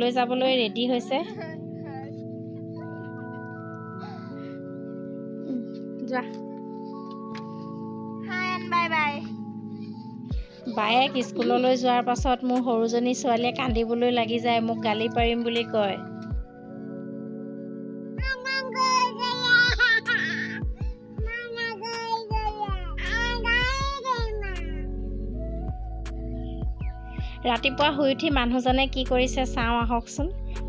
ঘৰলৈ যাবলৈ ৰেডি হৈছে যোৱা বাই বাই বায়েক স্কুললৈ যোৱাৰ পাছত মোৰ সৰুজনী ছোৱালীয়ে কান্দিবলৈ লাগি যায় মোক গালি পাৰিম বুলি কয় ৰাতিপুৱা শুই উঠি মানুহজনে কি কৰিছে চাওঁ আহকচোন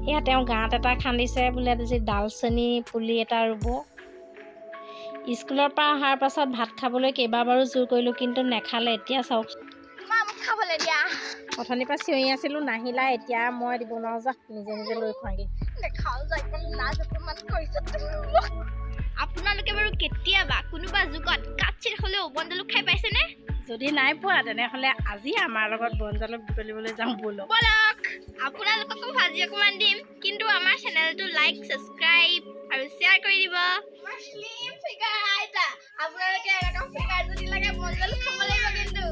এয়া তেওঁ গাঁত এটা খান্দিছে বোলে আজি ডালচেনি পুলি এটা ৰুব স্কুলৰ পৰা অহাৰ পাছত ভাত খাবলৈ কেইবাবাৰো জোৰ কৰিলোঁ কিন্তু নেখালে এতিয়া চাওক খাবলৈ দিয়া অথনিৰ পৰা চিঞৰি আছিলোঁ নাহিলা এতিয়া মই দিব নোৱাৰোঁ যা নিজে নিজে লৈ খোৱাগৈ আপোনালোকে বাৰু কেতিয়াবা কোনোবা যুগত কাচিৰ হ'লেও বনজালুক খাই পাইছেনে যদি নাই পোৱা তেনেহ'লে আজি আমাৰ লগত বনজালুক বুটলিবলৈ যাওঁ ব'লক আপোনালোককো ভাজি অকণমান দিম কিন্তু আমাৰ চেনেলটো লাইক ছাবস্ক্ৰাইব আৰু শ্বেয়াৰ কৰি দিব আপোনালোকে এনেকুৱা ফিগাৰ যদি লাগে বনজালুক খাব লাগিব কিন্তু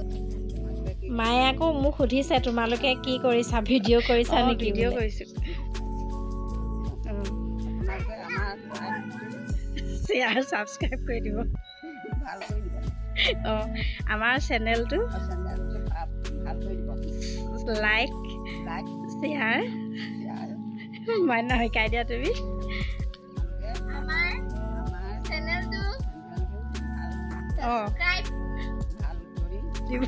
মায়ে আকৌ মোক সুধিছে তোমালোকে কি কৰিছা ভিডিঅ' কৰিছা নেকি ভিডিঅ' কৰিছোঁ শ্বেয়াৰ ছাবস্ক্ৰাইব কৰি দিব অঁ আমাৰ চেনেলটো লাইক শ্বেয়াৰ মান্য শিকাই দিয়া তুমি আমাৰ চেনেলটো অঁ ছাবস্ক্ৰাইব দিব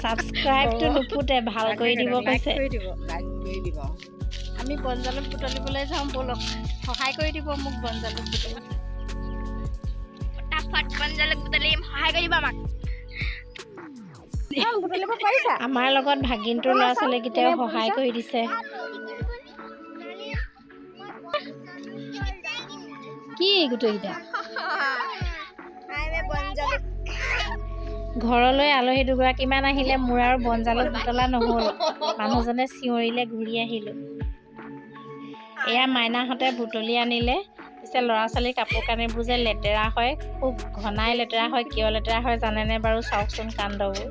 ছাবস্ক্ৰাইবটো নুফুটে ভাল কৰি দিব কৈছে আমি বনজালুক বুটলিবলৈ যাওঁ ব'লক সহায় কৰি দিব মোক বনজালুক বুটলিব ফটাফট বনজালুক বুটলিম সহায় কৰি দিব আমাক বুটলিব পাৰিছা আমাৰ লগত ভাগিনটোৰ ল'ৰা ছোৱালীকেইটাও সহায় কৰি দিছে কি গোটেইকেইটা ঘৰলৈ আলহী দুগৰাকীমান আহিলে মোৰ আৰু বনজালুক বুটলা নহ'ল মানুহজনে চিঞৰিলে ঘূৰি আহিলোঁ এয়া মাইনাহঁতে বুটলি আনিলে পিছে ল'ৰা ছোৱালীৰ কাপোৰ কানিবোৰ যে লেতেৰা হয় খুব ঘনাই লেতেৰা হয় কিয় লেতেৰা হয় জানেনে বাৰু চাওকচোন কাণ্ডবোৰ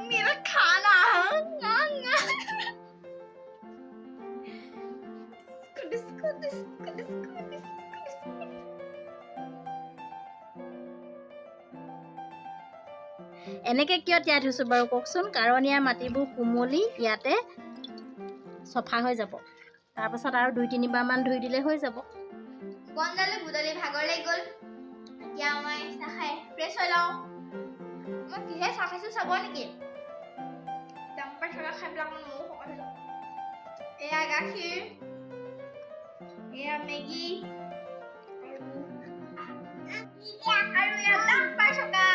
मेरा खाना এনেকৈ কিয় তিয়াই থৈছোঁ বাৰু কওকচোন কাৰণ ইয়াৰ মাটিবোৰ কোমলি ইয়াতে চফা হৈ যাব তাৰপাছত আৰু 2-3বাৰমান ধুই দিলে হৈ যাব বনজালুক বুটলি ভাগৰ লাগি গ'ল এতিয়া মই চাহ খাই ফ্ৰেছ হৈ লওঁ মই কিহে চাহ খাইছোঁ চাব নেকি দাম্পাৰ থকা খাই পেলাই অকণমান ময়ো শকত হৈ যাওঁ এয়া গাখীৰ এয়া মেগী আৰু এয়া দাম্পাৰ থকা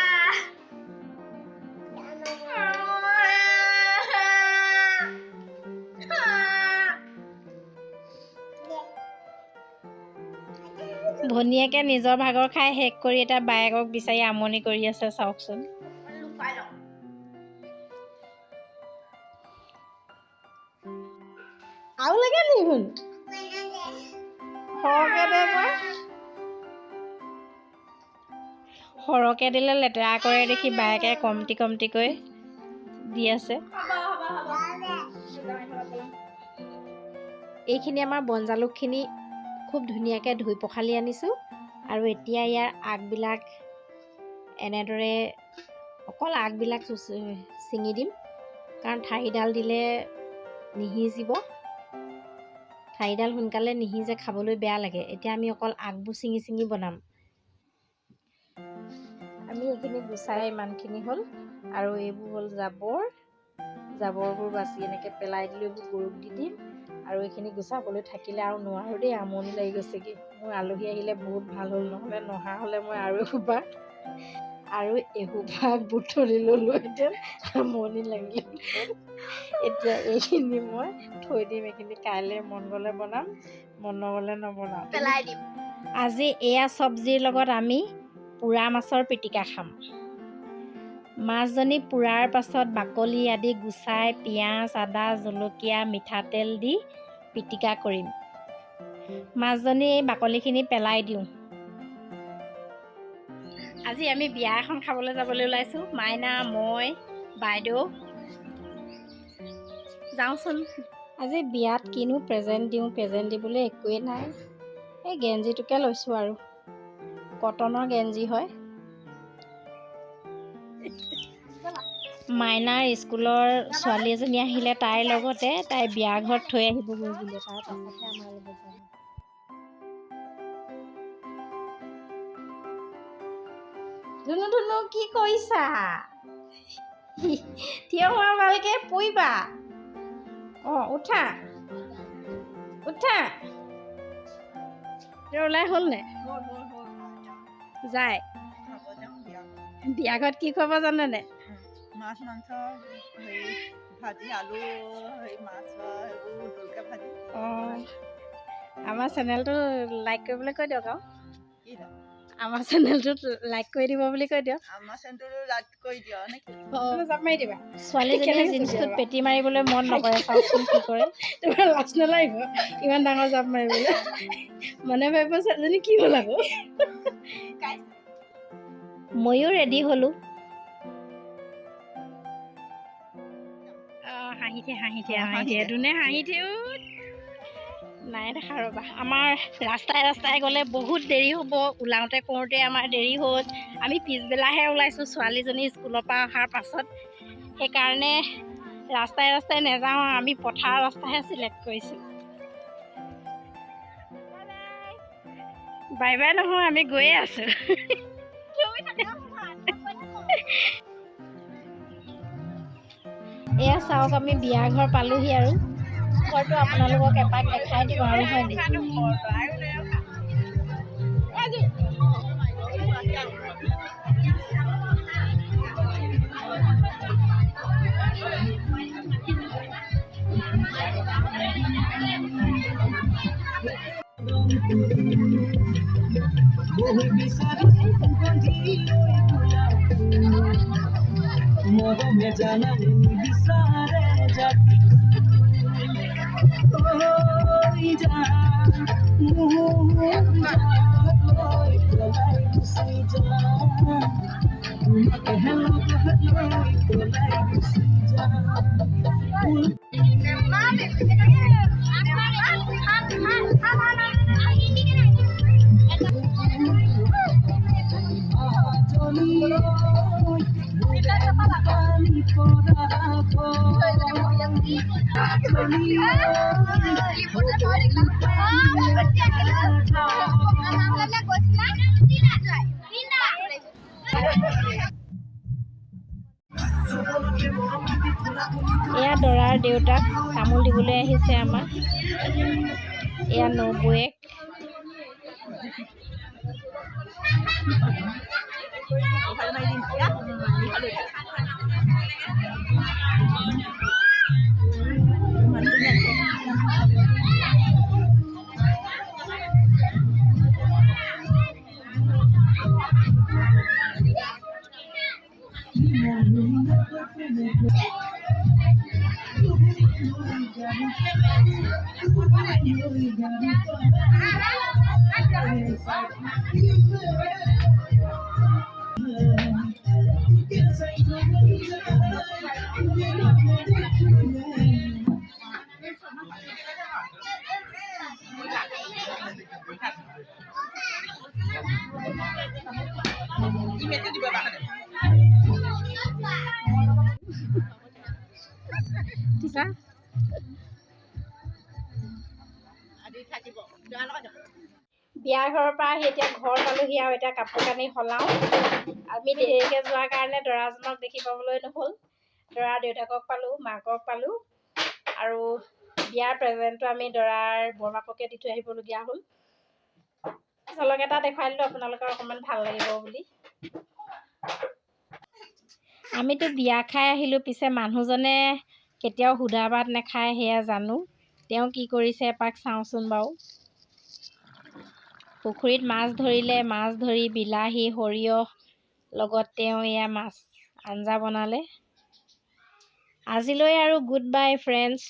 ভনীয়েকে নিজৰ ভাগৰ খাই শেষ কৰি এটা বায়েকক বিচাৰি আমনি কৰি আছে চাওকচোন লুকাই লওঁ আৰু লাগে দেখোন সৰহকৈ দিলে লেতেৰা কৰে দেখি বায়েকে কমটিকৈ দি আছে এইখিনি আমাৰ বনজালুকখিনি খুব ধুনীয়াকৈ ধুই পখালি আনিছোঁ আৰু এতিয়া ইয়াৰ আগবিলাক এনেদৰে অকল আগবিলাক ছিঙি দিম কাৰণ ঠাৰিডাল দিলে নিসিজিব ঠাৰিডাল সোনকালে নিসিজে খাবলৈ বেয়া লাগে এতিয়া আমি অকল আগবোৰ ছিঙি বনাম আমি এইখিনি গুচাই ইমানখিনি হ'ল আৰু এইবোৰ হ'ল জাবৰবোৰ বাছি এনেকৈ পেলাই দিলোঁ এইবোৰ গৰুক দি দিম আৰু এইখিনি গুচাবলৈ থাকিলে আৰু নোৱাৰোঁ দেই আমনি লাগি গৈছেগৈ মোৰ আলহী আহিলে বহুত ভাল হ'ল নহ'লে নহা হ'লে মই আৰু এসোপা বুটলি ল'লোঁ এতিয়া আমনি লাগিল এতিয়া এইখিনি মই থৈ দিম এইখিনি কাইলৈ মন গ'লে বনাম মন নগ'লে নবনাওঁ পেলাই দিম আজি এয়া চব্জিৰ লগত আমি পোৰা মাছৰ পিটিকা খাম। মাছজনী পোৰাৰ পাছত বাকলি আদি গুচাই পিঁয়াজ, আদা, জলকীয়া, মিঠাতেল দি পিটিকা কৰিম। মাছজনী বাকলিখিনি পেলাই দিওঁ। আজি আমি বিয়া এখন খাবলৈ যাবলৈ ওলাইছোঁ। মাইনা, মই, বাইদেউ যাওঁচোন। আজি বিয়াত কিনো প্ৰেজেণ্ট দিওঁ, প্ৰেজেণ্ট দিবলৈ একোৱেই নাই। এই গেঞ্জিটোকে লৈছোঁ আৰু কটনৰ গেঞ্জি হয়। মাইনাৰ স্কুলৰ ছোৱালী এজনী আহিলে, তাইৰ লগতে তাই বিয়া ঘৰত থৈ আহিবগৈ বোলে। তাৰ পাছতহে আমাৰ লগত যাম। ধুনু ধুনু কি কৰিছা? থিয় হোৱা ভালকে, পৰিবা। উঠা উঠা। ওলাই হ'ল নে? যায় বিয়া ঘৰত কি খুৱাব জানেনে? মাছ, মাংস, ভাজি, আলু, মাছৰ জলকীয়া ভাজি। আমাৰ চেনেলটো লাইক কৰিবলৈ কৈ দিয়ক আৰু। আমাৰ চেনেলটোত লাইক কৰি দিব বুলি কৈ দিয়ক। আমাৰ চেনেলটো লাইক কৰি দিয়ক নেকি? জাপ মাৰি দিবা। ছোৱালীজনীয়ে জিন্সটোত পেটি মাৰিবলৈ মন নকৰে, চাওকচোন কি কৰে। তোমাৰ লাজ নালাগিব ইমান ডাঙৰ জাপ মাৰিবলৈ? মনে ভাবিব ছোৱালীজনী কি হ'ল আকৌ। ময়ো ৰেডি হ'লোঁ। হাঁহিতে ধুনে হাঁহিতেও নাই দেখা ৰ'বা। আমাৰ ৰাস্তাই গ'লে বহুত দেৰি হ'ব। ওলাওঁতে কৰোঁতে আমাৰ দেৰি হ'ল। আমি পিছবেলাহে ওলাইছোঁ ছোৱালীজনী স্কুলৰ পৰা অহাৰ পাছত। সেইকাৰণে ৰাস্তাই নেযাওঁ, আমি পথাৰৰ ৰাস্তাহে চিলেক্ট কৰিছোঁ। বাই বাই নহয়, আমি গৈয়ে আছোঁ। এয়া চাওক, আমি বিয়া ঘৰ পালোহি আৰু ঘৰটো আপোনালোকক এপাক দেখাই দিওঁ আৰু হয় নেকি? এয়া দৰাৰ দেউতাক তামোল দিবলৈ আহিছে আমাক। এয়া নবৌৱেক। বিয়া ঘৰৰ পৰা আহি এতিয়া ঘৰ পালোহি আৰু এতিয়া কাপোৰ কানি সলাওঁ। আমি দেৰিকৈ যোৱাৰ কাৰণে দৰাজনক দেখি পাবলৈ নহ'ল। দৰাৰ দেউতাকক পালোঁ, মাকক পালোঁ, আৰু বিয়াৰ প্ৰেজেণ্টটো আমি দৰাৰ বৰমাককে দি থৈ আহিবলগীয়া হ'ল। ঝলক এটা দেখুৱাই দিলোঁ আপোনালোকৰ অকণমান ভাল লাগিব বুলি। আমিতো বিয়া খাই আহিলোঁ, পিছে মানুহজনে কেতিয়াও সুদা ভাত নাখায়, সেয়া জানো। তেওঁ কি কৰিছে এপাক চাওঁচোন বাৰু। পুখুৰীত মাছ ধৰিলে, মাছ ধৰি বিলাহী সৰিয়হ লগত তেওঁ এয়া মাছ আঞ্জা বনালে। আজিলৈ আৰু গুড বাই ফ্ৰেণ্ডছ।